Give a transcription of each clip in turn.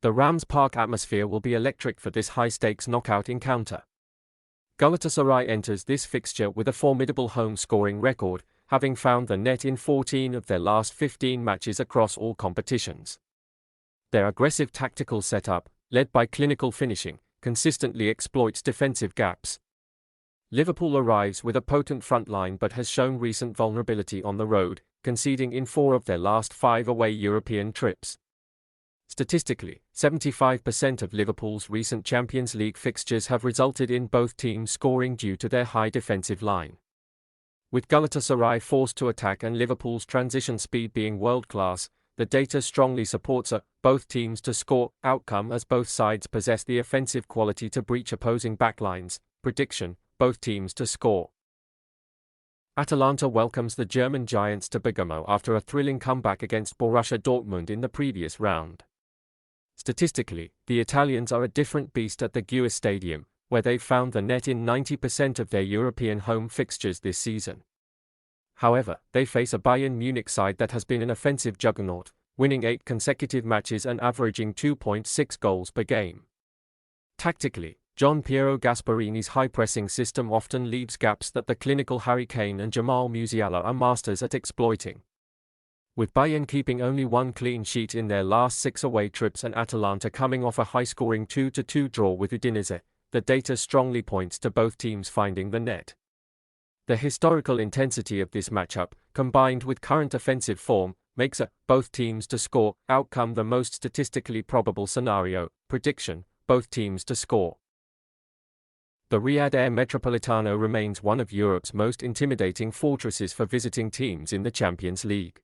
The Rams Park atmosphere will be electric for this high-stakes knockout encounter. Galatasaray enters this fixture with a formidable home scoring record, having found the net in 14 of their last 15 matches across all competitions. Their aggressive tactical setup, led by clinical finishing, consistently exploits defensive gaps. Liverpool arrives with a potent front line but has shown recent vulnerability on the road, conceding in 4 of their last 5 away European trips. Statistically, 75% of Liverpool's recent Champions League fixtures have resulted in both teams scoring due to their high defensive line. With Galatasaray forced to attack and Liverpool's transition speed being world-class, the data strongly supports a both teams to score outcome as both sides possess the offensive quality to breach opposing backlines. Prediction: both teams to score. Atalanta welcomes the German giants to Bergamo after a thrilling comeback against Borussia Dortmund in the previous round. Statistically, the Italians are a different beast at the UEFA Stadium, where they've found the net in 90% of their European home fixtures this season. However, they face a Bayern Munich side that has been an offensive juggernaut, winning 8 consecutive matches and averaging 2.6 goals per game. Tactically, John Piero Gasparini's high-pressing system often leaves gaps that the clinical Harry Kane and Jamal Musiala are masters at exploiting. With Bayern keeping only 1 clean sheet in their last 6 away trips and Atalanta coming off a high-scoring 2-2 draw with Udinese, the data strongly points to both teams finding the net. The historical intensity of this matchup, combined with current offensive form, makes a both teams to score outcome the most statistically probable scenario. Prediction: both teams to score. The Riyadh Air Metropolitano remains one of Europe's most intimidating fortresses for visiting teams in the Champions League.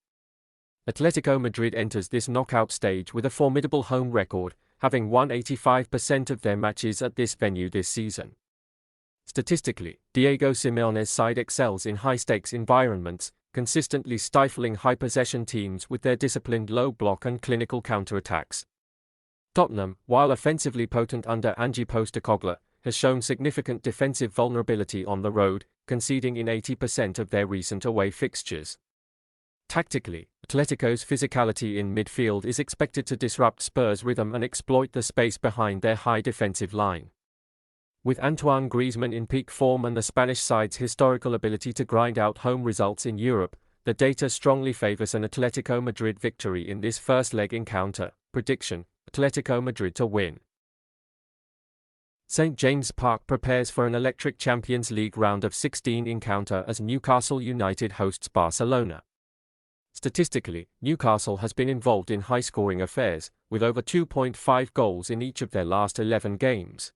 Atletico Madrid enters this knockout stage with a formidable home record, having won 85% of their matches at this venue this season. Statistically, Diego Simeone's side excels in high-stakes environments, consistently stifling high-possession teams with their disciplined low block and clinical counterattacks. Tottenham, while offensively potent under Ange Postecoglou, has shown significant defensive vulnerability on the road, conceding in 80% of their recent away fixtures. Tactically, Atletico's physicality in midfield is expected to disrupt Spurs' rhythm and exploit the space behind their high defensive line. With Antoine Griezmann in peak form and the Spanish side's historical ability to grind out home results in Europe, the data strongly favors an Atletico Madrid victory in this first leg encounter. Prediction: Atletico Madrid to win. St. James Park prepares for an electric Champions League round of 16 encounter as Newcastle United hosts Barcelona. Statistically, Newcastle has been involved in high-scoring affairs, with over 2.5 goals in each of their last 11 games.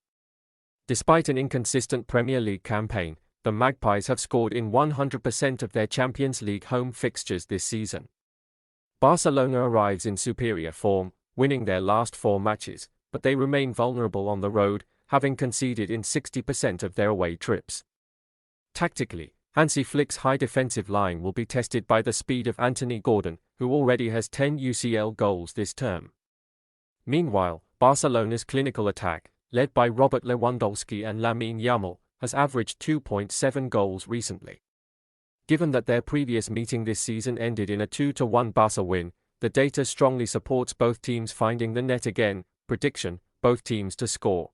Despite an inconsistent Premier League campaign, the Magpies have scored in 100% of their Champions League home fixtures this season. Barcelona arrives in superior form, winning their last 4 matches, but they remain vulnerable on the road, having conceded in 60% of their away trips. Tactically, Hansi Flick's high defensive line will be tested by the speed of Anthony Gordon, who already has 10 UCL goals this term. Meanwhile, Barcelona's clinical attack, led by Robert Lewandowski and Lamine Yamal, has averaged 2.7 goals recently. Given that their previous meeting this season ended in a 2-1 Barca win, the data strongly supports both teams finding the net again. Prediction: both teams to score.